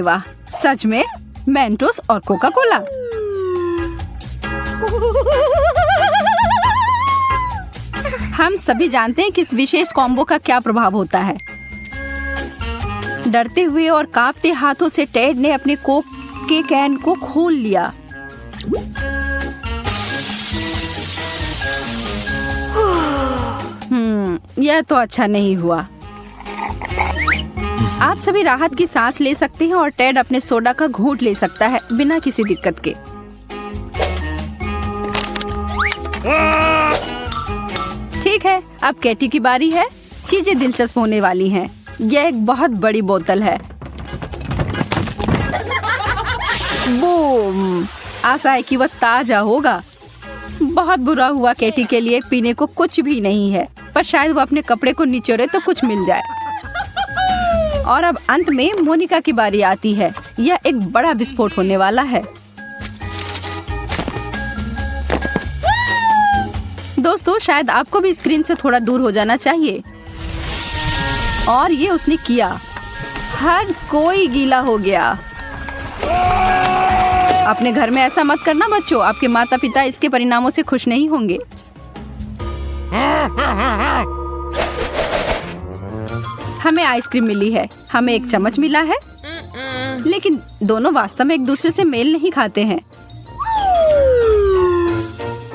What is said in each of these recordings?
वाह, सच में मेंटोस और कोका कोला। हम सभी जानते हैं कि इस विशेष कॉम्बो का क्या प्रभाव होता है। डरते हुए और कांपते हाथों से टेड ने अपने कोक के कैन को खोल लिया। यह तो अच्छा नहीं हुआ। आप सभी राहत की सांस ले सकते हैं और टेड अपने सोडा का घूंट ले सकता है बिना किसी दिक्कत के। ठीक है, अब कैटी की बारी है। चीजें दिलचस्प होने वाली हैं। यह एक बहुत बड़ी बोतल है। बूम! आशा है कि वह ताजा होगा। बहुत बुरा हुआ कैटी के लिए पीने को कुछ भी नहीं है, पर शायद वो अपने कपड़े को निचोड़े तो कुछ मिल जाए। और अब अंत में मोनिका की बारी आती है। यह एक बड़ा विस्फोट होने वाला है। दोस्तों, शायद आपको भी स्क्रीन से थोड़ा दूर हो जाना चाहिए। और ये उसने किया। हर कोई गीला हो गया। अपने घर में ऐसा मत करना बच्चों, आपके माता पिता इसके परिणामों से खुश नहीं होंगे। हमें आइसक्रीम मिली है, हमें एक चम्मच मिला है, लेकिन दोनों वास्तव में एक दूसरे से मेल नहीं खाते हैं।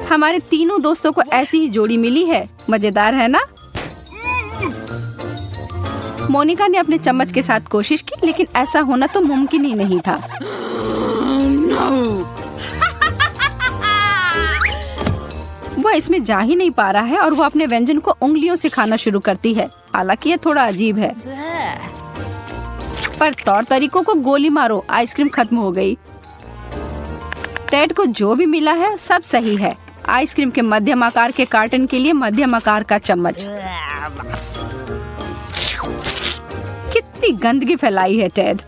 हमारे तीनों दोस्तों को ऐसी ही जोड़ी मिली है। मजेदार है ना? मोनिका ने अपने चम्मच के साथ कोशिश की, लेकिन ऐसा होना तो मुमकिन ही नहीं था। वह इसमें जा ही नहीं पा रहा है और वो अपने व्यंजन को उंगलियों से खाना शुरू करती है। हालांकि यह थोड़ा अजीब है, पर तौर तरीकों को गोली मारो, आइसक्रीम खत्म हो गई। टेड को जो भी मिला है सब सही है। आइसक्रीम के मध्यम आकार के कार्टन के लिए मध्यम आकार का चम्मच। कितनी गंदगी फैलाई है टेड।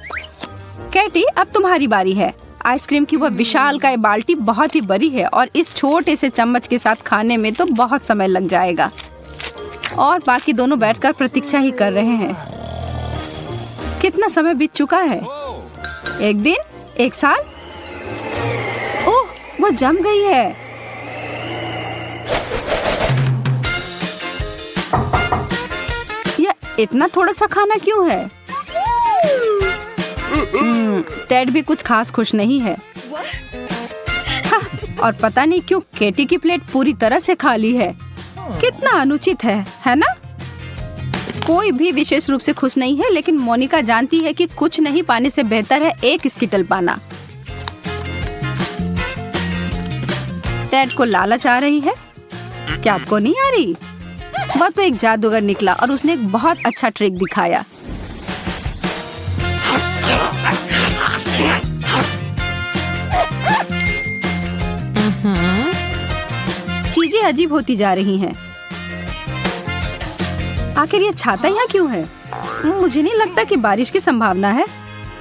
कैटी, अब तुम्हारी बारी है। आइसक्रीम की वह विशालकाय बाल्टी बहुत ही बड़ी है और इस छोटे से चम्मच के साथ खाने में तो बहुत समय लग जाएगा। और बाकी दोनों बैठकर प्रतीक्षा ही कर रहे हैं। कितना समय बीत चुका है? एक दिन? एक साल? ओह, वह जम गई है। यह इतना थोड़ा सा खाना क्यों है? टेड भी कुछ खास खुश नहीं है। हाँ, और पता नहीं क्यों केटी की प्लेट पूरी तरह से खाली है। कितना अनुचित है ना? कोई भी विशेष रूप से खुश नहीं है, लेकिन मोनिका जानती है कि कुछ नहीं पाने से बेहतर है एक स्किटल पाना। टेड को लालच आ रही है। क्या आपको नहीं आ रही? वह तो एक जादूगर निकला और उसने एक बहुत अच्छा ट्रिक दिखाया। चीजें अजीब होती जा रही हैं। आखिर ये छाता यहाँ क्यों है? मुझे नहीं लगता कि बारिश की संभावना है।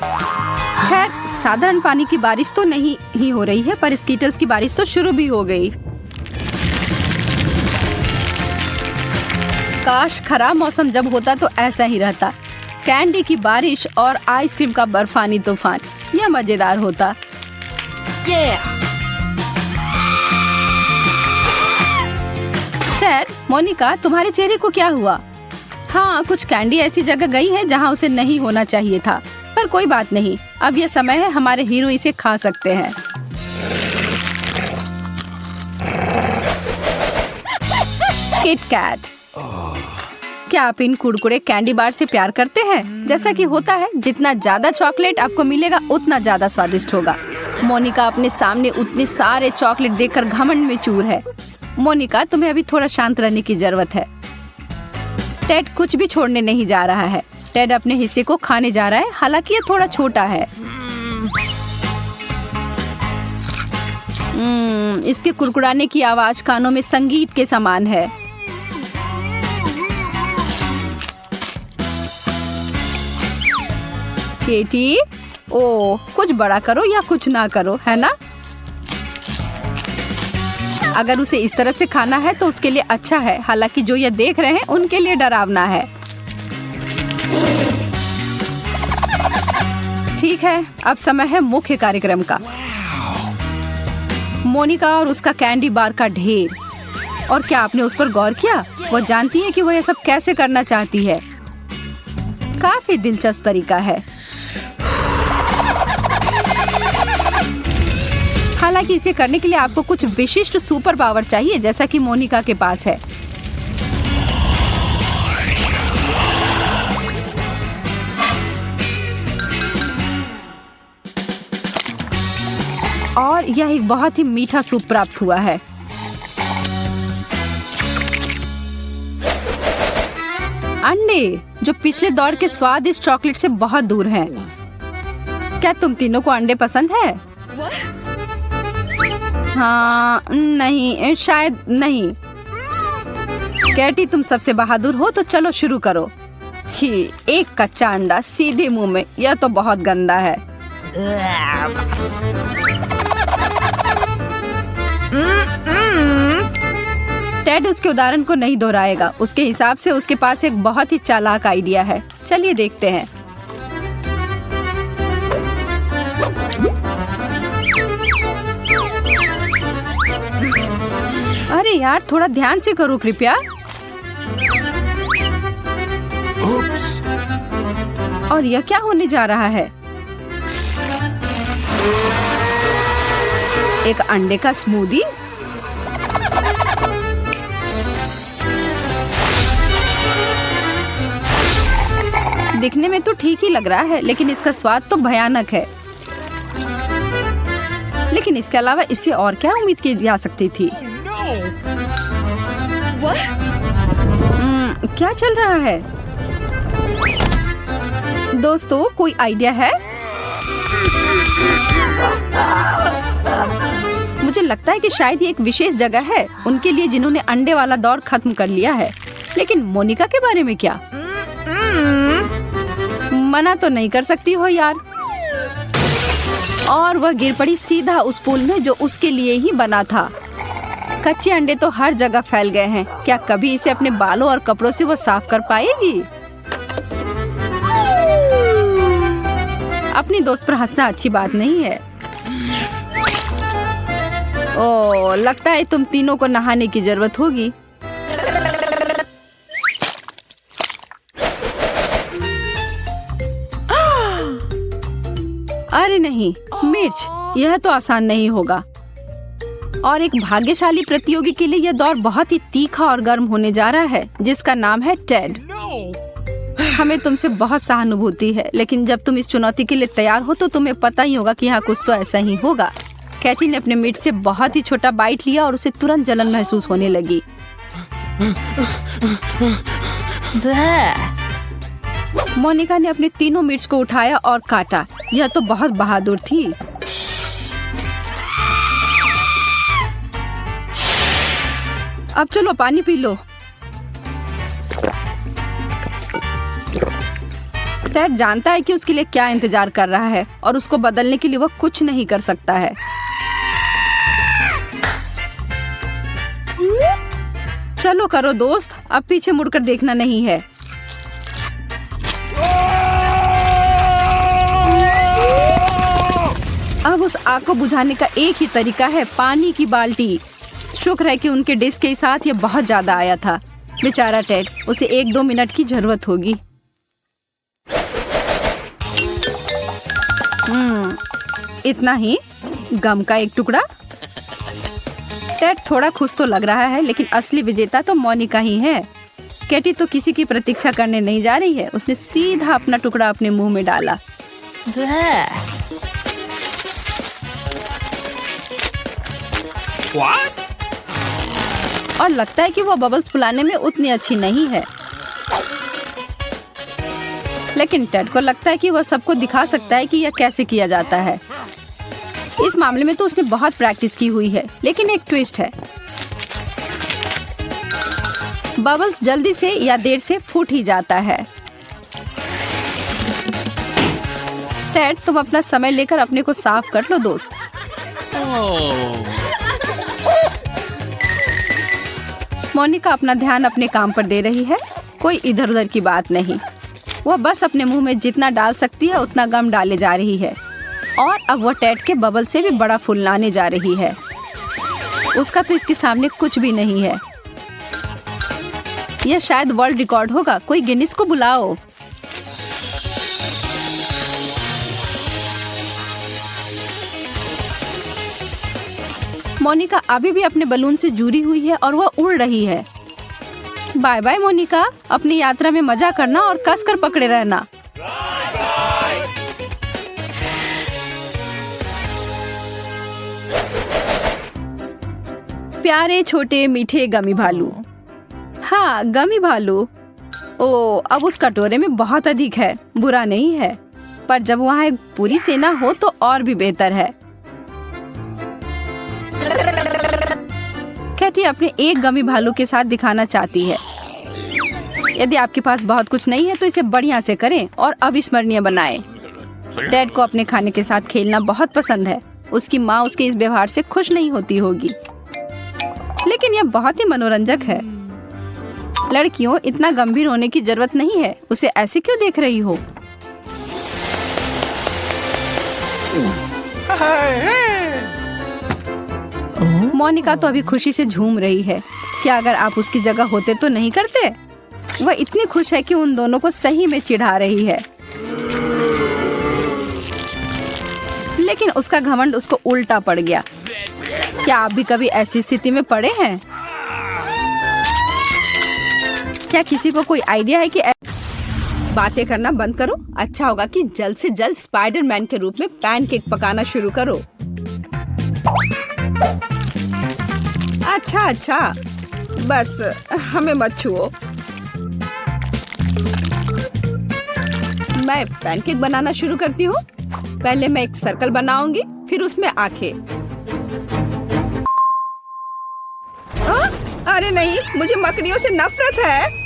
खैर, साधारण पानी की बारिश तो नहीं ही हो रही है, पर स्कीटल्स की बारिश तो शुरू भी हो गई। काश खराब मौसम जब होता तो ऐसा ही रहता। कैंडी की बारिश और आइसक्रीम का बर्फानी तूफान, यह मजेदार होता। सर, मोनिका, तुम्हारे चेहरे को क्या हुआ? हाँ, कुछ कैंडी ऐसी जगह गई है जहाँ उसे नहीं होना चाहिए था, पर कोई बात नहीं। अब यह समय है, हमारे हीरो इसे खा सकते हैं। Kit Kat. क्या आप इन कुरकुरे कैंडी बार से प्यार करते हैं? जैसा कि होता है, जितना ज्यादा चॉकलेट आपको मिलेगा उतना ज्यादा स्वादिष्ट होगा। मोनिका अपने सामने उतने सारे चॉकलेट देखकर घमंड में चूर है। मोनिका, तुम्हें अभी थोड़ा शांत रहने की जरूरत है। टेड कुछ भी छोड़ने नहीं जा रहा है। टेड अपने हिस्से को खाने जा रहा है, हालांकि यह थोड़ा छोटा है। इसके कुरकुराने की आवाज कानों में संगीत के समान है। केटी, ओह, कुछ बड़ा करो या कुछ ना करो, है ना? अगर उसे इस तरह से खाना है तो उसके लिए अच्छा है, हालांकि जो ये देख रहे हैं उनके लिए डरावना है। ठीक है, अब समय है मुख्य कार्यक्रम का। मोनिका और उसका कैंडी बार का ढेर। और क्या आपने उस पर गौर किया? वो जानती है कि वो ये सब कैसे करना चाहती है। काफी दिलचस्प तरीका है। हालांकि इसे करने के लिए आपको कुछ विशिष्ट सुपर पावर चाहिए, जैसा कि मोनिका के पास है। और यह एक बहुत ही मीठा सूप प्राप्त हुआ है। अंडे जो पिछले दौर के स्वादिष्ट चॉकलेट से बहुत दूर हैं। क्या तुम तीनों को अंडे पसंद है? हाँ, नहीं, शायद नहीं। कैटी, तुम सबसे बहादुर हो, तो चलो शुरू करो। छी, एक कच्चा अंडा सीधे मुंह में, यह तो बहुत गंदा है। टेड उसके उदाहरण को नहीं दोहराएगा। उसके हिसाब से उसके पास एक बहुत ही चालाक आइडिया है। चलिए देखते हैं। अरे यार, थोड़ा ध्यान से करो कृपया। और यह क्या होने जा रहा है? एक अंडे का स्मूदी? दिखने में तो ठीक ही लग रहा है, लेकिन इसका स्वाद तो भयानक है। लेकिन इसके अलावा इससे और क्या उम्मीद की जा सकती थी? क्या चल रहा है? दोस्तों, कोई आइडिया है? मुझे लगता है कि शायद ये एक विशेष जगह है उनके लिए जिन्होंने अंडे वाला दौर खत्म कर लिया है। लेकिन मोनिका के बारे में क्या? मना तो नहीं कर सकती हो यार। और वह गिर पड़ी सीधा उस पूल में जो उसके लिए ही बना था। कच्चे अंडे तो हर जगह फैल गए हैं। क्या कभी इसे अपने बालों और कपड़ों से वो साफ कर पाएगी? अपनी दोस्त पर हंसना अच्छी बात नहीं है। ओह, लगता है तुम तीनों को नहाने की जरूरत होगी। अरे नहीं, मिर्च, यह तो आसान नहीं होगा। और एक भाग्यशाली प्रतियोगी के लिए यह दौर बहुत ही तीखा और गर्म होने जा रहा है, जिसका नाम है टेड। हमें तुमसे बहुत सहानुभूति है, लेकिन जब तुम इस चुनौती के लिए तैयार हो तो तुम्हें पता ही होगा कि यहाँ कुछ तो ऐसा ही होगा। कैटी ने अपने मीट से बहुत ही छोटा बाइट लिया और उसे तुरंत जलन महसूस होने लगी। मोनिका ने अपने तीनों मिर्च को उठाया और काटा। यह तो बहुत बहादुर थी। अब चलो पानी पी लो। टेड जानता है कि उसके लिए क्या इंतजार कर रहा है और उसको बदलने के लिए वह कुछ नहीं कर सकता है। चलो करो दोस्त, अब पीछे मुड़कर देखना नहीं है। अब उस आग को बुझाने का एक ही तरीका है, पानी की बाल्टी। शुक्र है कि उनके डिश के साथ ये बहुत ज्यादा आया था। बेचारा टेड, उसे 1-2 मिनट की जरूरत होगी। इतना ही? गम का एक टुकड़ा? टेड थोड़ा खुश तो लग रहा है, लेकिन असली विजेता तो मोनिका ही है। कैटी तो किसी की प्रतीक्षा करने नहीं जा रही है। उसने सीधा अपना टुकड़ा अपने मुंह में डाला। What? और लगता है कि वो बबल्स फुलाने में उतनी अच्छी नहीं है। लेकिन टेड को लगता है कि वह सबको दिखा सकता है कि यह कैसे किया जाता है। इस मामले में तो उसने बहुत प्रैक्टिस की हुई है, लेकिन एक ट्विस्ट है। बबल्स जल्दी से या देर से फूट ही जाता है। टेड, तुम अपना समय लेकर अपने को साफ कर लो दोस्त। मोनिका अपना ध्यान अपने काम पर दे रही है, कोई इधर उधर की बात नहीं। वह बस अपने मुंह में जितना डाल सकती है उतना गम डाले जा रही है और अब वो टेड के बबल से भी बड़ा फुलाने जा रही है। उसका तो इसके सामने कुछ भी नहीं है। यह शायद वर्ल्ड रिकॉर्ड होगा। कोई गिनीज को बुलाओ। मोनिका अभी भी अपने बलून से जुड़ी हुई है और वह उड़ रही है। बाय बाय मोनिका, अपनी यात्रा में मजा करना और कसकर पकड़े रहना। प्यारे छोटे मीठे गमी भालू। हाँ, गमी भालू। ओ, अब उस कटोरे में बहुत अधिक है। बुरा नहीं है, पर जब वहाँ एक पूरी सेना हो तो और भी बेहतर है। कैटी अपने एक गमी भालू के साथ दिखाना चाहती है। यदि आपके पास बहुत कुछ नहीं है तो इसे बढ़िया से करें और अविस्मरणीय बनाएं। टेड को अपने खाने के साथ खेलना बहुत पसंद है। उसकी माँ उसके इस व्यवहार से खुश नहीं होती होगी, लेकिन यह बहुत ही मनोरंजक है। लड़कियों, इतना गंभीर होने की जरूरत नहीं है। उसे ऐसे क्यों देख रही हो? मोनिका तो अभी खुशी से झूम रही है। क्या अगर आप उसकी जगह होते तो नहीं करते? वह इतनी खुश है कि उन दोनों को सही में चिढ़ा रही है, लेकिन उसका घमंड उसको उल्टा पड़ गया। क्या आप भी कभी ऐसी स्थिति में पड़े हैं? क्या किसी को कोई आइडिया है कि बातें करना बंद करो? अच्छा होगा कि जल्द से जल्द स्पाइडरमैन के रूप में पैनकेक पकाना शुरू करो। अच्छा, बस हमें मत छुओ। मैं पैनकेक बनाना शुरू करती हूँ। पहले मैं एक सर्कल बनाऊंगी, फिर उसमें आंखें। अरे नहीं, मुझे मकड़ियों से नफरत है।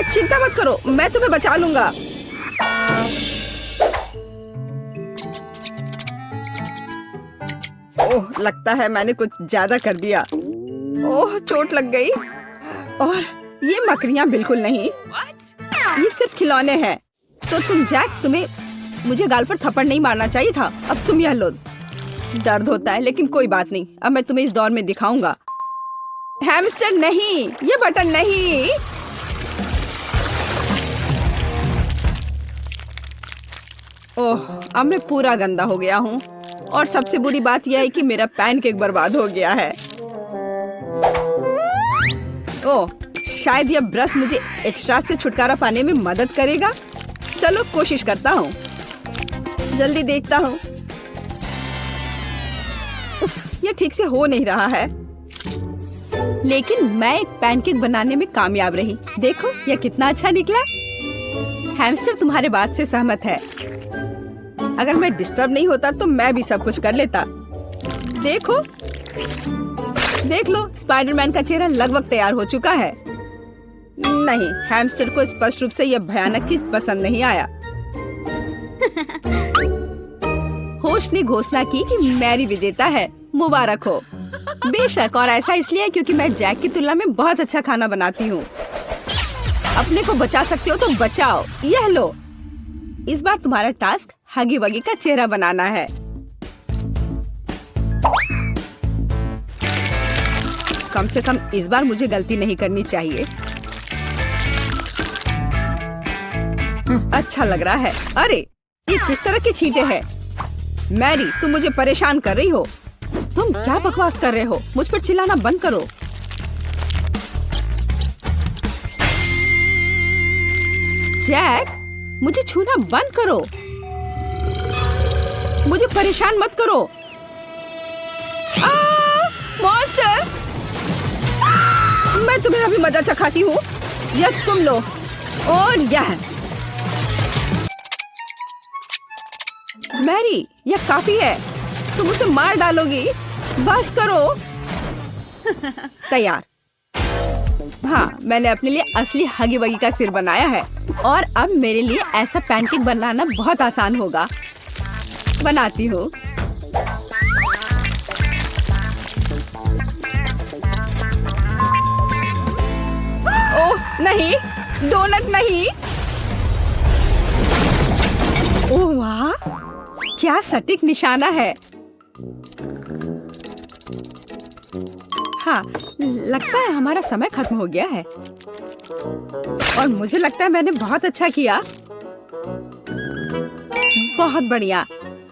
चिंता मत करो, मैं तुम्हें बचा लूंगा। ओह, लगता है मैंने कुछ ज्यादा कर दिया। ओह, चोट लग गई। और ये मकड़ियाँ बिल्कुल नहीं। ये सिर्फ खिलौने हैं। तो तुम तुम्हें मुझे गाल पर थप्पड़ नहीं मारना चाहिए था। अब तुम यह लो। दर्द होता है, लेकिन कोई बात नहीं। अब मैं तुम्हें इस दौर में दिखाऊंगा। हैमस्टर नहीं, ये बटन नहीं। ओह, अब मैं पूरा गंदा हो गया हूँ। और सबसे बुरी बात यह है कि मेरा पैनकेक बर्बाद हो गया है। ओह, शायद यह ब्रश मुझे एक्स्ट्रा से छुटकारा पाने में मदद करेगा। चलो कोशिश करता हूँ। जल्दी देखता हूँ। यह ठीक से हो नहीं रहा है, लेकिन मैं एक पैनकेक बनाने में कामयाब रही। देखो यह कितना अच्छा निकला। हैमस्टर तुम्हारे बात से सहमत है। अगर मैं डिस्टर्ब नहीं होता तो मैं भी सब कुछ कर लेता। देख लो, स्पाइडरमैन का चेहरा लगभग तैयार हो चुका है। नहीं, हैमस्टर को स्पष्ट रूप से यह भयानक चीज पसंद नहीं आया। होस्ट ने घोषणा की कि मैरी विजेता है। मुबारक हो। बेशक, और ऐसा इसलिए क्योंकि मैं जैक की तुलना में बहुत अच्छा खाना बनाती हूँ। अपने को बचा सकते हो तो बचाओ। यह लो। इस बार तुम्हारा टास्क हगी वगी का चेहरा बनाना है। कम से कम इस बार मुझे गलती नहीं करनी चाहिए। अच्छा लग रहा है। अरे, ये किस तरह के छींटे हैं? मैरी, तुम मुझे परेशान कर रही हो। तुम क्या बकवास कर रहे हो? मुझ पर चिल्लाना बंद करो। जैक, मुझे छूना बंद करो। मुझे परेशान मत करो। मॉन्स्टर! मैं तुम्हें अभी मजा चखाती हूँ। यह तुम लो। और यह मैरी, यह काफी है। तुम उसे मार डालोगी। बस करो। तैयार। हाँ, मैंने अपने लिए असली हगी वगी का सिर बनाया है और अब मेरे लिए ऐसा पैनकेक बनाना बहुत आसान होगा। बनाती हूँ। ओह नहीं, डोनट नहीं। ओह वाह, क्या सटीक निशाना है। हाँ, लगता है हमारा समय खत्म हो गया है और मुझे लगता है मैंने बहुत अच्छा किया। बहुत बढ़िया।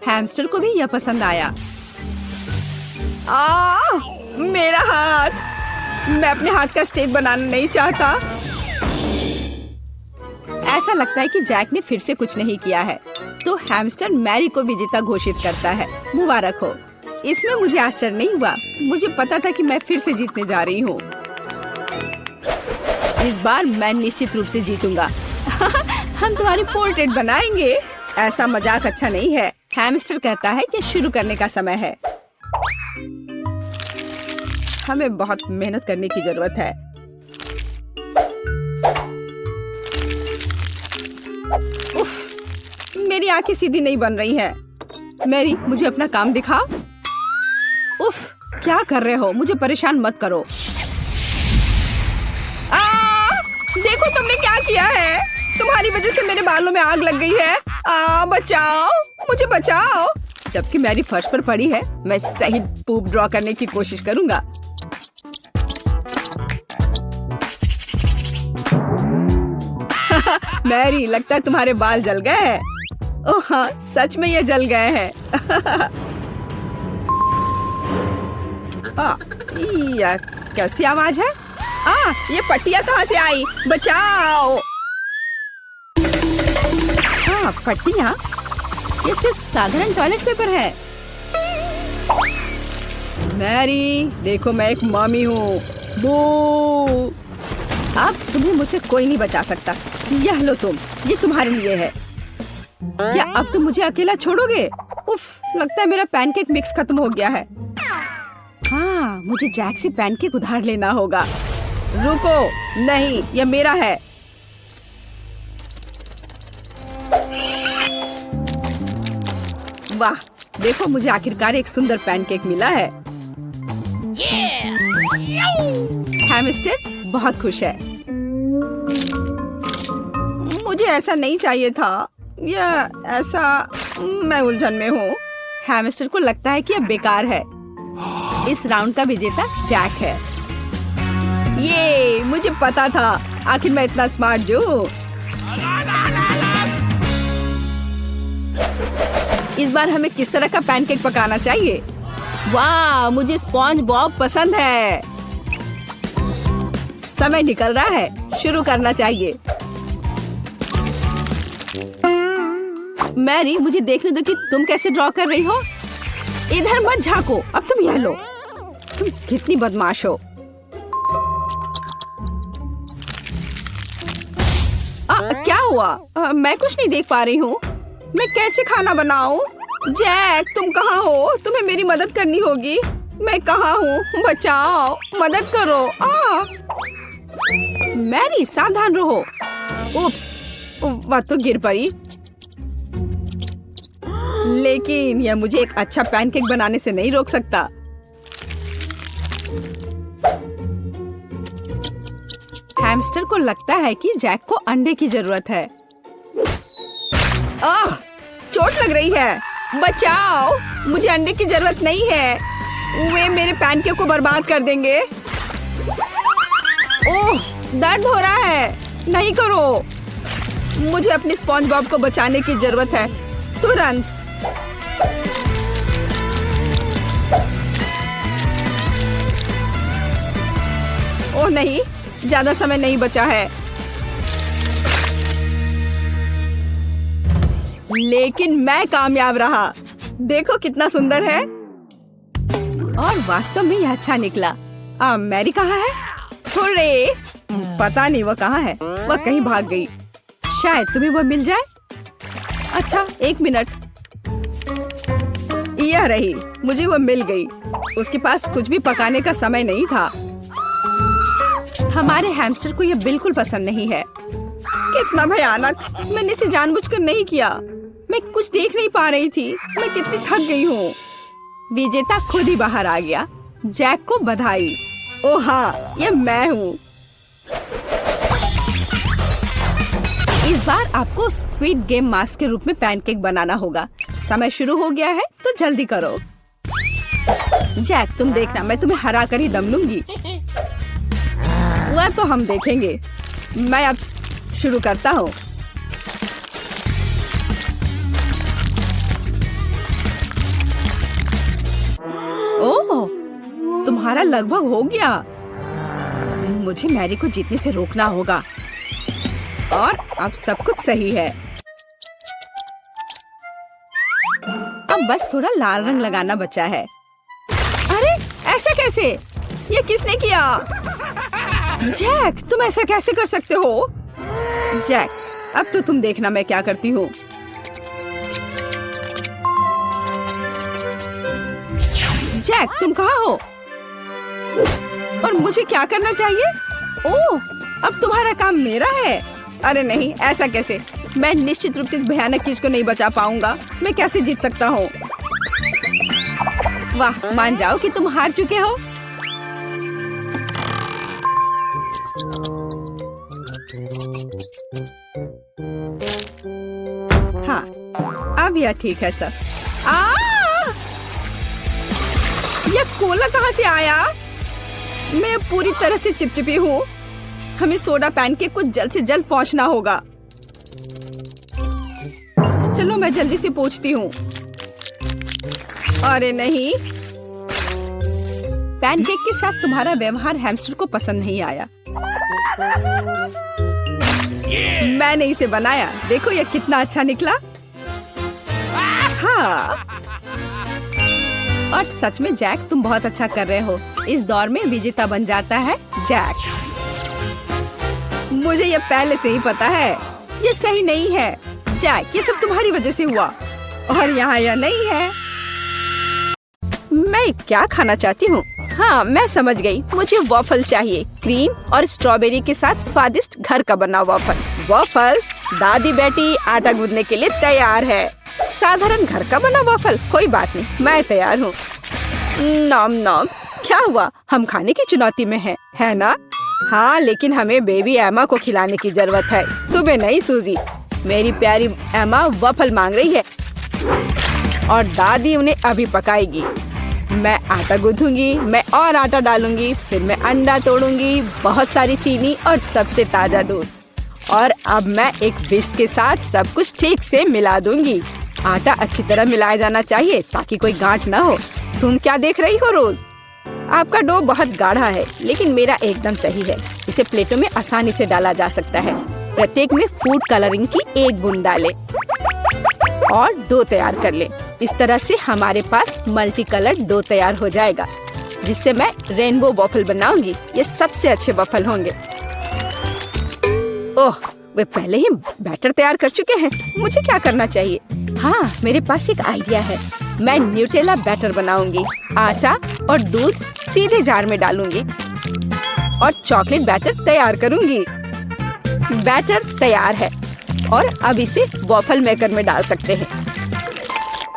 हैमस्टर को भी यह पसंद आया। मेरा हाथ। मैं अपने हाथ का स्टेप बनाना नहीं चाहता। ऐसा लगता है कि जैक ने फिर से कुछ नहीं किया है, तो हैमस्टर मैरी को विजेता घोषित करता है। मुबारक हो। इसमें मुझे आश्चर्य नहीं हुआ। मुझे पता था कि मैं फिर से जीतने जा रही हूँ। इस बार मैं निश्चित रूप से जीतूंगा। हम तुम्हारी पोर्ट्रेट बनाएंगे। ऐसा मजाक अच्छा नहीं है। हैमस्टर कहता है कि शुरू करने का समय है। हमें बहुत मेहनत करने की जरूरत है। उफ, मेरी आंखें सीधी नहीं बन रही हैं। मैरी, मुझे अपना काम दिखाओ। उफ, क्या कर रहे हो? मुझे परेशान मत करो। देखो तुमने क्या किया है। तुम्हारी वजह से मेरे बालों में आग लग गई है। बचाओ, मुझे बचाओ। जबकि मैरी फर्श पर पड़ी है, मैं सही पूप ड्रॉ करने की कोशिश करूंगा। मैरी, लगता है तुम्हारे बाल जल गए हैं। ओह हाँ, सच में ये जल गए हैं। यह कैसी आवाज है? ये पट्टियाँ कहाँ से आई? बचाओ। हाँ, पट्टियाँ। ये सिर्फ साधारण टॉयलेट पेपर है। मैरी, देखो मैं एक मम्मी हूँ। बू। अब तुम्हें मुझसे कोई नहीं बचा सकता। यह लो तुम, ये तुम्हारे लिए है। क्या अब तुम मुझे अकेला छोड़ोगे? उफ, लगता है मेरा पैनकेक मिक्स खत्म हो गया है। हाँ, मुझे जैक से पैनकेक उधार लेना होगा। रुको, नहीं, यह मेरा है। वाह, देखो मुझे आखिरकार एक सुंदर पैनकेक मिला है। हैमस्टर बहुत खुश है। मुझे ऐसा नहीं चाहिए था। यह ऐसा, मैं उलझन में हूँ। हैमस्टर को लगता है कि यह बेकार है। इस राउंड का विजेता जैक है। ये मुझे पता था। आखिर मैं इतना स्मार्ट जो। इस बार हमें किस तरह का पैनकेक पकाना चाहिए? वाह, मुझे स्पॉन्ज बॉब पसंद है। समय निकल रहा है, शुरू करना चाहिए। मैरी, मुझे देखने दो कि तुम कैसे ड्रॉ कर रही हो। इधर मत झांको, अब तुम यह लो। तुम कितनी बदमाश हो। क्या हुआ? मैं कुछ नहीं देख पा रही हूँ। मैं कैसे खाना बनाऊं? जैक, तुम कहाँ हो? तुम्हें मेरी मदद करनी होगी। मैं कहाँ हूँ? बचाओ, मदद करो। मैरी, सावधान रहो। उप्स, वह तो गिर पड़ी। लेकिन यह मुझे एक अच्छा पैनकेक बनाने से नहीं रोक सकता। हैमस्टर को लगता है कि जैक को अंडे की जरूरत है। चोट लग रही है। बचाओ, मुझे अंडे की जरूरत नहीं है। वे मेरे पैनकेक को बर्बाद कर देंगे। ओह, दर्द हो रहा है। नहीं करो। मुझे अपनी स्पॉन्ज बॉब को बचाने की जरूरत है, तुरंत। ओह नहीं, ज्यादा समय नहीं बचा है। लेकिन मैं कामयाब रहा। देखो कितना सुंदर है। और वास्तव में यह अच्छा निकला। मैरी कहाँ है? हुर्रे! पता नहीं वह कहाँ है। वह कहीं भाग गई। शायद तुम्हें वह मिल जाए। अच्छा, एक मिनट। यह रही, मुझे वह मिल गई। उसके पास कुछ भी पकाने का समय नहीं था। हमारे हैमस्टर को यह बिल्कुल पसंद नहीं है। कितना भयानक। मैंने इसे जानबूझकर नहीं किया। मैं कुछ देख नहीं पा रही थी। मैं कितनी थक गई हूँ। विजेता खुद ही बाहर आ गया। जैक को बधाई। ओह हाँ, यह मैं हूँ। इस बार आपको स्क्विड गेम मास्क के रूप में पैनकेक बनाना होगा। समय शुरू हो गया है तो जल्दी करो। जैक तुम देखना, मैं तुम्हें हरा कर ही दम लूंगी। वह तो हम देखेंगे। मैं अब शुरू करता हूँ। ओह, तुम्हारा लगभग हो गया। मुझे मैरी को जीतने से रोकना होगा। और अब सब कुछ सही है। अब बस थोड़ा लाल रंग लगाना बचा है। अरे ऐसा कैसे? ये किसने किया? जैक तुम ऐसा कैसे कर सकते हो? जैक अब तो तुम देखना मैं क्या करती हूँ। जैक तुम कहाँ हो? और मुझे क्या करना चाहिए? ओह, अब तुम्हारा काम मेरा है। अरे नहीं, ऐसा कैसे? मैं निश्चित रूप से इस भयानक चीज को नहीं बचा पाऊंगा। मैं कैसे जीत सकता हूँ? वाह, मान जाओ कि तुम हार चुके हो। हाँ, अब यह ठीक है सर। यह कोला कहाँ से आया? मैं पूरी तरह से चिपचिपी हूँ। हमें सोडा पैनकेक को जल्द से जल्द पहुँचना होगा। चलो मैं जल्दी से पहुँचती हूँ। अरे नहीं, पैनकेक के साथ तुम्हारा व्यवहार हैमस्टर को पसंद नहीं आया। मैंने इसे बनाया, देखो यह कितना अच्छा निकला। हाँ, और सच में जैक तुम बहुत अच्छा कर रहे हो। इस दौर में विजेता बन जाता है जैक। मुझे ये पहले से ही पता है। ये सही नहीं है जैक, ये सब तुम्हारी वजह से हुआ। और यहाँ यह नहीं है। मैं क्या खाना चाहती हूँ? हाँ, मैं समझ गई। मुझे वॉफल चाहिए, क्रीम और स्ट्रॉबेरी के साथ स्वादिष्ट घर का बना वॉफल। वॉफल दादी बेटी आटा गूंदने के लिए तैयार है। साधारण घर का बना वॉफल, कोई बात नहीं, मैं तैयार हूँ। नॉम नॉम, क्या हुआ? हम खाने की चुनौती में हैं, है ना? हाँ, लेकिन हमें बेबी एमा को खिलाने की जरूरत है, तुम्हें नहीं सूजी। मेरी प्यारी एमा वॉफल मांग रही है और दादी उन्हें अभी पकाएगी। मैं आटा गूंथूंगी, मैं और आटा डालूंगी, फिर मैं अंडा तोड़ूंगी, बहुत सारी चीनी और सबसे ताजा दूध। और अब मैं एक विस्क के साथ सब कुछ ठीक से मिला दूंगी। आटा अच्छी तरह मिलाया जाना चाहिए ताकि कोई गांठ न हो। तुम क्या देख रही हो रोज? आपका डो बहुत गाढ़ा है, लेकिन मेरा एकदम सही है। इसे प्लेटों में आसानी से डाला जा सकता है। प्रत्येक में फूड कलरिंग की एक बूंद डालें और डो तैयार कर लें। इस तरह से हमारे पास मल्टी कलर डो तैयार हो जाएगा, जिससे मैं रेनबो वॉफल बनाऊंगी। ये सबसे अच्छे वॉफल होंगे। ओह, वे पहले ही बैटर तैयार कर चुके हैं। मुझे क्या करना चाहिए? हाँ, मेरे पास एक आइडिया है। मैं न्यूटेला बैटर बनाऊंगी। आटा और दूध सीधे जार में डालूंगी और चॉकलेट बैटर तैयार करूंगी। बैटर तैयार है और अब इसे वॉफल मेकर में डाल सकते हैं।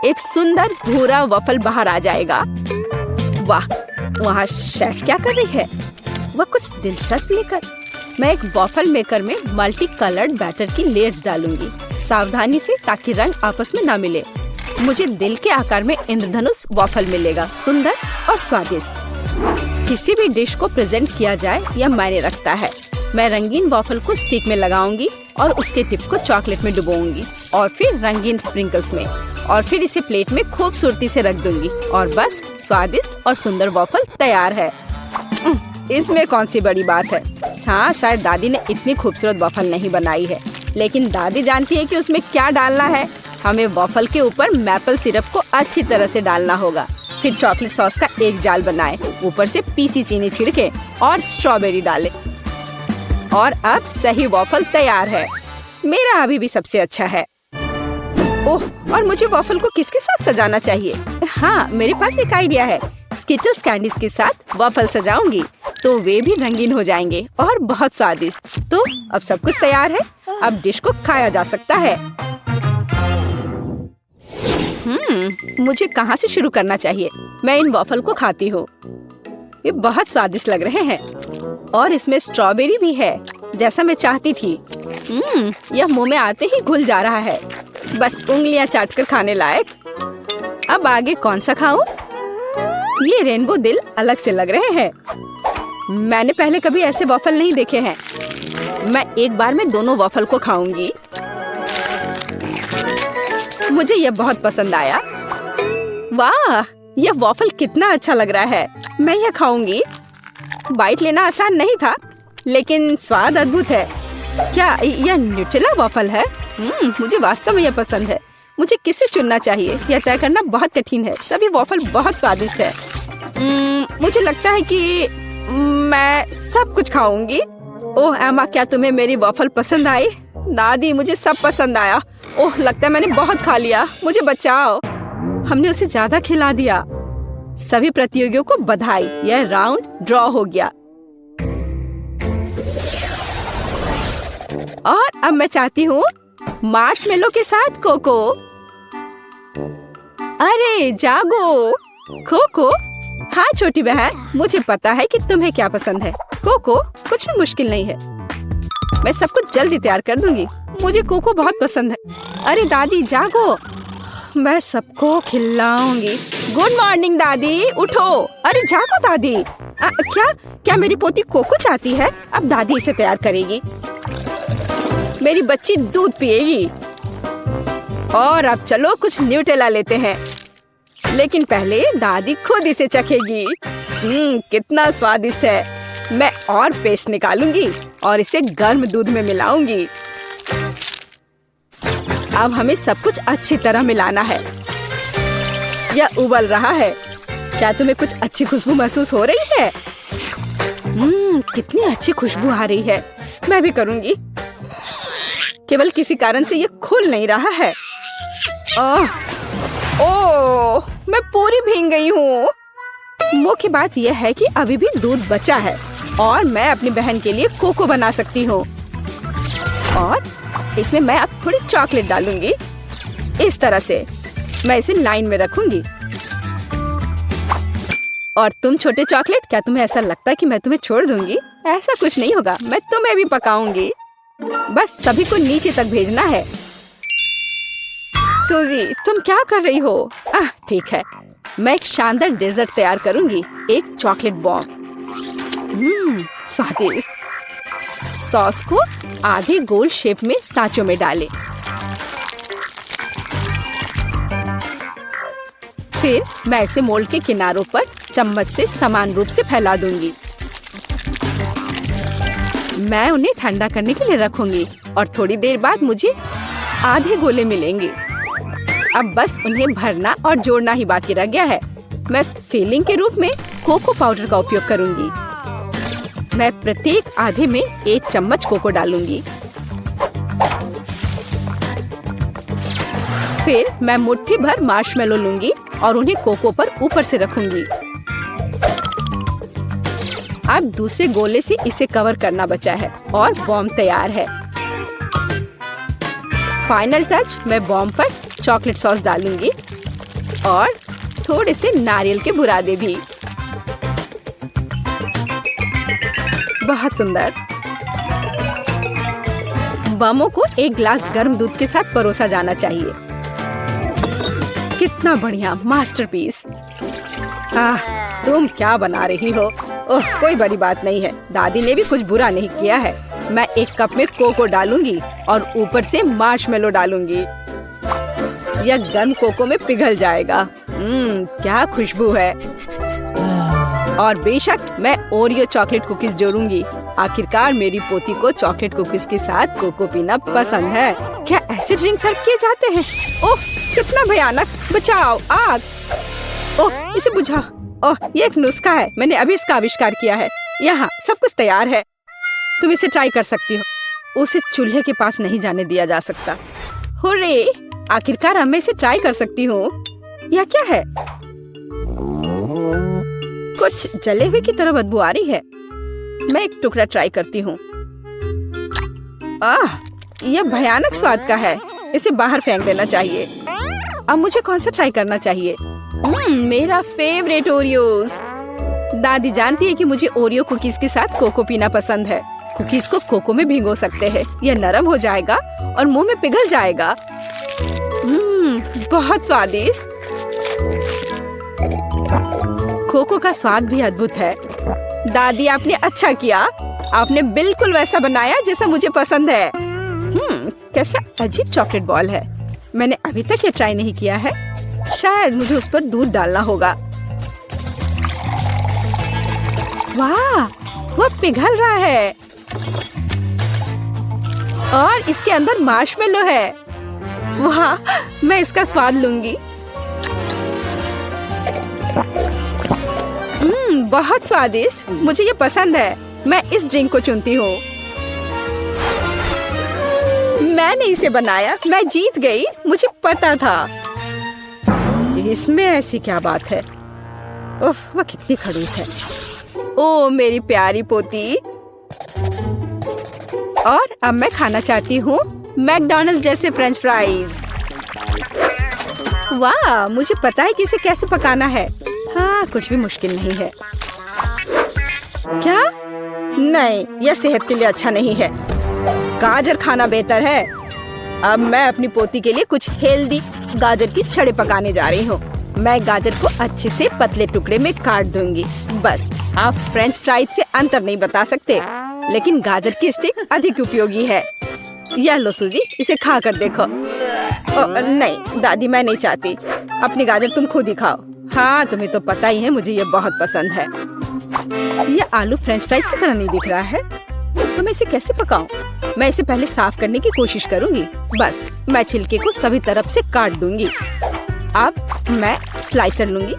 एक सुंदर भूरा वॉफल बाहर आ जाएगा। वाह, वहाँ शेफ क्या कर रही है? वह कुछ दिलचस्प लेकर। मैं एक वॉफल मेकर में मल्टी कलर्ड बैटर की लेयर्स डालूंगी, सावधानी से, ताकि रंग आपस में ना मिले। मुझे दिल के आकार में इंद्रधनुष वॉफल मिलेगा, सुंदर और स्वादिष्ट। किसी भी डिश को प्रेजेंट किया जाए यह मायने रखता है। मैं रंगीन वॉफल को स्टिक में लगाऊंगी और उसके टिप को चॉकलेट में डुबोऊंगी और फिर रंगीन स्प्रिंकल्स में, और फिर इसे प्लेट में खूबसूरती से रख दूंगी। और बस स्वादिष्ट और सुंदर वॉफल तैयार है। इसमें कौन सी बड़ी बात है? हाँ, शायद दादी ने इतनी खूबसूरत वॉफल नहीं बनाई है, लेकिन दादी जानती है कि उसमें क्या डालना है। हमें वॉफल के ऊपर मैपल सिरप को अच्छी तरह से डालना होगा। फिर चॉकलेट सॉस का एक जाल बनाएं, ऊपर से पीसी चीनी छिड़के और स्ट्रॉबेरी डालें। और अब सही वॉफल तैयार है। मेरा अभी भी सबसे अच्छा है। ओह, और मुझे वॉफल को किसके साथ सजाना चाहिए? हाँ, मेरे पास एक आइडिया है। स्किटल्स कैंडीज के साथ वॉफल सजाऊंगी तो वे भी रंगीन हो जाएंगे और बहुत स्वादिष्ट। तो अब सब कुछ तैयार है। अब डिश को खाया जा सकता है। मुझे कहाँ से शुरू करना चाहिए? मैं इन वॉफल को खाती हूँ। ये बहुत स्वादिष्ट लग रहे हैं और इसमें स्ट्रॉबेरी भी है। जैसा मैं चाहती थी। यह मुंह में आते ही घुल जा रहा है, बस उंगलियां चाटकर खाने लायक। अब आगे कौन सा खाऊं? ये रेनबो दिल अलग से लग रहे हैं। मैंने पहले कभी ऐसे वॉफल नहीं देखे हैं। मैं एक बार में दोनों वॉफल को खाऊंगी। मुझे यह बहुत पसंद आया। वाह, यह वॉफल कितना अच्छा लग रहा है। मैं यह खाऊंगी। बाइट लेना आसान नहीं था, लेकिन स्वाद अद्भुत है। क्या यह न्यूट्रेला वॉफल है? मुझे वास्तव में यह पसंद है। मुझे किसे चुनना चाहिए, यह तय करना बहुत कठिन है। सभी वॉफल बहुत स्वादिष्ट है। मुझे लगता है कि मैं सब कुछ खाऊंगी। ओह एमा, क्या तुम्हें मेरी वॉफल पसंद आई? दादी, मुझे सब पसंद आया। ओह, लगता है मैंने बहुत खा लिया। मुझे बचाओ। हमने उसे ज्यादा खिला दिया। सभी प्रतियोगियों को बधाई, यह राउंड ड्रॉ हो गया। और अब मैं चाहती हूँ मार्शमेलो के साथ कोको। अरे जागो कोको। हाँ छोटी बहन, मुझे पता है कि तुम्हें क्या पसंद है। कोको कुछ भी मुश्किल नहीं है। मैं सब कुछ जल्दी तैयार कर दूंगी। मुझे कोको बहुत पसंद है। अरे दादी जागो, मैं सबको खिलाऊंगी। गुड मॉर्निंग दादी, उठो। अरे जागो दादी। क्या मेरी पोती कोको चाहती है? अब दादी इसे तैयार करेगी। मेरी बच्ची दूध पिएगी। और अब चलो कुछ न्यूटेला लेते हैं, लेकिन पहले दादी खुद इसे चखेगी। कितना स्वादिष्ट है। मैं और पेस्ट निकालूंगी और इसे गर्म दूध में मिलाऊंगी। अब हमें सब कुछ अच्छी तरह मिलाना है। यह उबल रहा है। क्या तुम्हें कुछ अच्छी खुशबू महसूस हो रही है? कितनी अच्छी खुशबू आ रही है। मैं भी करूंगी। केवल किसी कारण से ये खुल नहीं रहा है। ओह, मैं पूरी भीग गई हूँ। मुख्य बात यह है कि अभी भी दूध बचा है और मैं अपनी बहन के लिए कोको बना सकती हूँ। और इसमें मैं अब थोड़ी चॉकलेट डालूंगी। इस तरह से मैं इसे लाइन में रखूंगी। और तुम छोटे चॉकलेट, क्या तुम्हें ऐसा लगता है कि मैं तुम्हें छोड़ दूंगी? ऐसा कुछ नहीं होगा, मैं तुम्हें भी पकाऊंगी। बस सभी को नीचे तक भेजना है। सूजी, तुम क्या कर रही हो? ठीक है, मैं एक शानदार डेजर्ट तैयार करूंगी। एक चॉकलेट बॉम्ब। स्वादिष्ट। सॉस को आधे गोल शेप में सांचों में डालें। फिर मैं इसे मोल्ड के किनारों पर चम्मच से समान रूप से फैला दूंगी। मैं उन्हें ठंडा करने के लिए रखूंगी और थोड़ी देर बाद मुझे आधे गोले मिलेंगे। अब बस उन्हें भरना और जोड़ना ही बाकी रह गया है। मैं फिलिंग के रूप में कोको पाउडर का उपयोग करूंगी। मैं प्रत्येक आधे में 1 चम्मच कोको डालूंगी। फिर मैं मुट्ठी भर मार्शमेलो लूंगी और उन्हें कोको पर ऊपर से रखूंगी। अब दूसरे गोले से इसे कवर करना बचा है और बॉम्ब तैयार है। फाइनल टच, मैं बॉम्ब पर चॉकलेट सॉस डालूंगी और थोड़े से नारियल के बुरादे भी। बहुत सुंदर। बमों को एक गिलास गर्म दूध के साथ परोसा जाना चाहिए। कितना बढ़िया मास्टरपीस। तुम क्या बना रही हो? ओह, कोई बड़ी बात नहीं है। दादी ने भी कुछ बुरा नहीं किया है। मैं 1 कप में कोको डालूंगी और ऊपर से मार्शमेलो डालूंगी। यह गर्म कोको में पिघल जाएगा। क्या खुशबू है। और बेशक मैं ओरियो चॉकलेट कुकीज जोड़ूंगी। आखिरकार मेरी पोती को चॉकलेट कुकीज के साथ कोको पीना पसंद है। क्या ऐसे ड्रिंक सर्व किए जाते हैं? ओह, कितना भयानक। बचाओ, आग। ओह, इसे बुझा। ओह, ये एक नुस्खा है। मैंने अभी इसका आविष्कार किया है। यहाँ सब कुछ तैयार है। तुम इसे ट्राई कर सकती हो। उसे चूल्हे के पास नहीं जाने दिया जा सकता। हुर्रे, आखिरकार मैं इसे ट्राई कर सकती हूँ। यह क्या है? कुछ जले हुए की तरह बदबू आ रही है। मैं एक टुकड़ा ट्राई करती हूँ। यह भयानक स्वाद का है। इसे बाहर फेंक देना चाहिए। अब मुझे कौन सा ट्राई करना चाहिए? मेरा फेवरेट ओरियोज। दादी जानती है कि मुझे ओरियो कुकीज के साथ कोको पीना पसंद है। कुकीज को कोको में भिगो सकते हैं। यह नरम हो जाएगा और मुंह में पिघल जाएगा। बहुत स्वादिष्ट। कोको का स्वाद भी अद्भुत है। दादी, आपने अच्छा किया। आपने बिल्कुल वैसा बनाया जैसा मुझे पसंद है। कैसा अजीब चॉकलेट बॉल है। मैंने अभी तक ये ट्राई नहीं किया है। शायद मुझे उस पर दूध डालना होगा। वाह, वह पिघल रहा है और इसके अंदर मार्शमेलो है। वाह, मैं इसका स्वाद लूंगी। बहुत स्वादिष्ट। मुझे ये पसंद है। मैं इस ड्रिंक को चुनती हूँ। मैंने इसे बनाया। मैं जीत गई। मुझे पता था। इसमें ऐसी क्या बात है? उफ, वह कितनी खड़ूस है। ओ मेरी प्यारी पोती। और अब मैं खाना चाहती हूँ मैकडॉनल्ड जैसे फ्रेंच फ्राइज। वाह, मुझे पता है कि इसे कैसे पकाना है। हाँ, कुछ भी मुश्किल नहीं है। क्या? नहीं, यह सेहत के लिए अच्छा नहीं है। गाजर खाना बेहतर है। अब मैं अपनी पोती के लिए कुछ हेल्दी गाजर की छड़े पकाने जा रही हूँ। मैं गाजर को अच्छे से पतले टुकड़े में काट दूंगी। बस, आप फ्रेंच फ्राइज से अंतर नहीं बता सकते, लेकिन गाजर की स्टिक अधिक उपयोगी है। यह लो सूजी, इसे खा कर देखो। नहीं दादी, मैं नहीं चाहती। अपनी गाजर तुम खुद ही खाओ। हाँ, तुम्हें तो पता ही है मुझे ये बहुत पसंद है। ये आलू फ्रेंच फ्राइज की तरह नहीं दिख रहा है, तो मैं इसे कैसे पकाऊं? मैं इसे पहले साफ करने की कोशिश करूंगी। बस, मैं छिलके को सभी तरफ से काट दूंगी। अब मैं स्लाइसर लूंगी।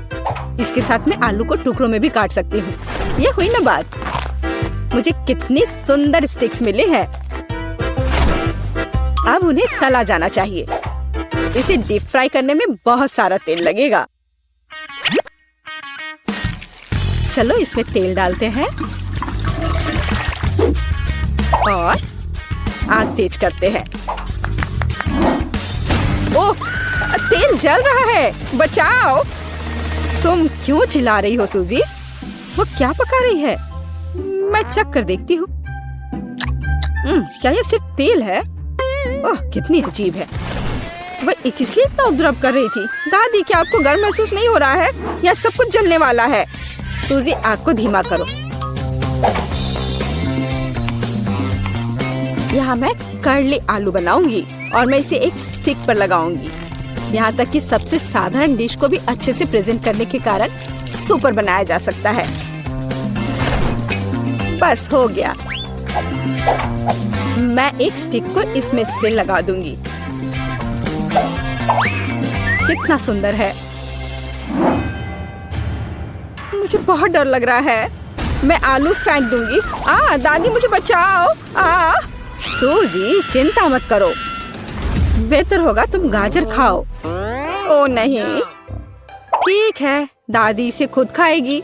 इसके साथ मैं आलू को टुकड़ों में भी काट सकती हूँ। ये हुई ना बात। मुझे कितनी सुंदर स्टिक्स मिले हैं। अब उन्हें तला जाना चाहिए। इसे डीप फ्राई करने में बहुत सारा तेल लगेगा। चलो इसमें तेल डालते हैं और आग तेज करते हैं। ओह, तेल जल रहा है। बचाओ। तुम क्यों चिल्ला रही हो सूजी? वो क्या पका रही है? मैं चख कर देखती हूँ। क्या ये सिर्फ तेल है? ओह, कितनी अजीब है। वह इसलिए इतना उपद्रव कर रही थी। दादी, क्या आपको गर्म महसूस नहीं हो रहा है? यह सब कुछ जलने वाला है। सूजी, आग को धीमा करो। यहाँ मैं कर्ली आलू बनाऊंगी और मैं इसे एक स्टिक पर लगाऊंगी। यहाँ तक कि सबसे साधारण डिश को भी अच्छे से प्रेजेंट करने के कारण सुपर बनाया जा सकता है। बस हो गया। मैं एक स्टिक को इसमें से लगा दूंगी। कितना सुंदर है। मुझे बहुत डर लग रहा है। मैं आलू फेंक दूंगी। दादी, मुझे बचाओ। सूजी, चिंता मत करो। बेहतर होगा तुम गाजर खाओ। ओ नहीं। ठीक है, दादी इसे खुद खाएगी।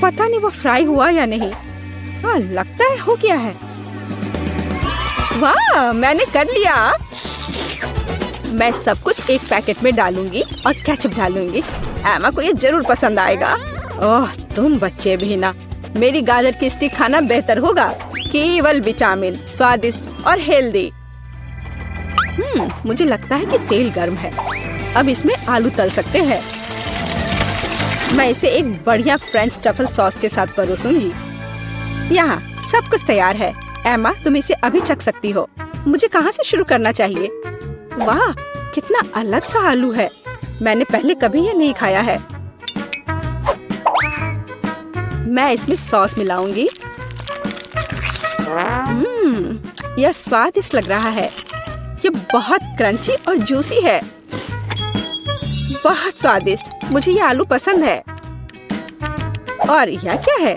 पता नहीं वो फ्राई हुआ या नहीं। लगता है हो गया है। वाह, मैंने कर लिया। मैं सब कुछ एक पैकेट में डालूंगी और केचप डालूंगी। एमा को ये जरूर पसंद आएगा। ओह, तुम बच्चे भी ना। मेरी गाजर की स्टिक खाना बेहतर होगा। केवल विटामिन, स्वादिष्ट और हेल्दी। मुझे लगता है कि तेल गर्म है। अब इसमें आलू तल सकते हैं। मैं इसे एक बढ़िया फ्रेंच ट्रफल सॉस के साथ परोसूंगी। यहाँ सब कुछ तैयार है। एमा, तुम इसे अभी चख सकती हो। मुझे कहाँ से शुरू करना चाहिए? वाह, कितना अलग सा आलू है। मैंने पहले कभी ये नहीं खाया है। मैं इसमें सॉस मिलाऊंगी। यह स्वादिष्ट लग रहा है। ये बहुत क्रंची और जूसी है। बहुत स्वादिष्ट। मुझे ये आलू पसंद है। और यह क्या है?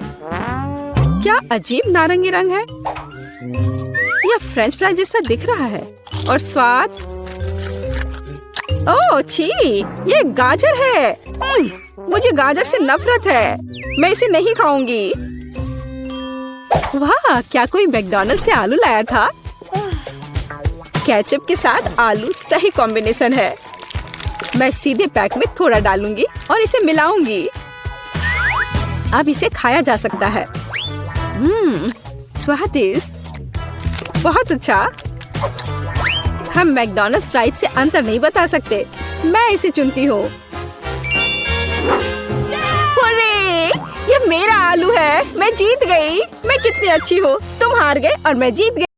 क्या अजीब नारंगी रंग है। यह फ्रेंच फ्राई जैसा दिख रहा है। और स्वाद, ओह छी, ये गाजर है। मुझे गाजर से नफरत है। मैं इसे नहीं खाऊंगी। वाह, क्या कोई मैकडॉनल्ड से आलू लाया था? केचप के साथ आलू सही कॉम्बिनेशन है। मैं सीधे पैक में थोड़ा डालूंगी और इसे मिलाऊंगी। अब इसे खाया जा सकता है। स्वादिष्ट, बहुत अच्छा। हम मैकडॉनल्ड्स फ्राइज से अंतर नहीं बता सकते। मैं इसे चुनती हूँ। हुर्रे! ये मेरा आलू है। मैं जीत गई। मैं कितनी अच्छी हूँ। तुम हार गए और मैं जीत गई।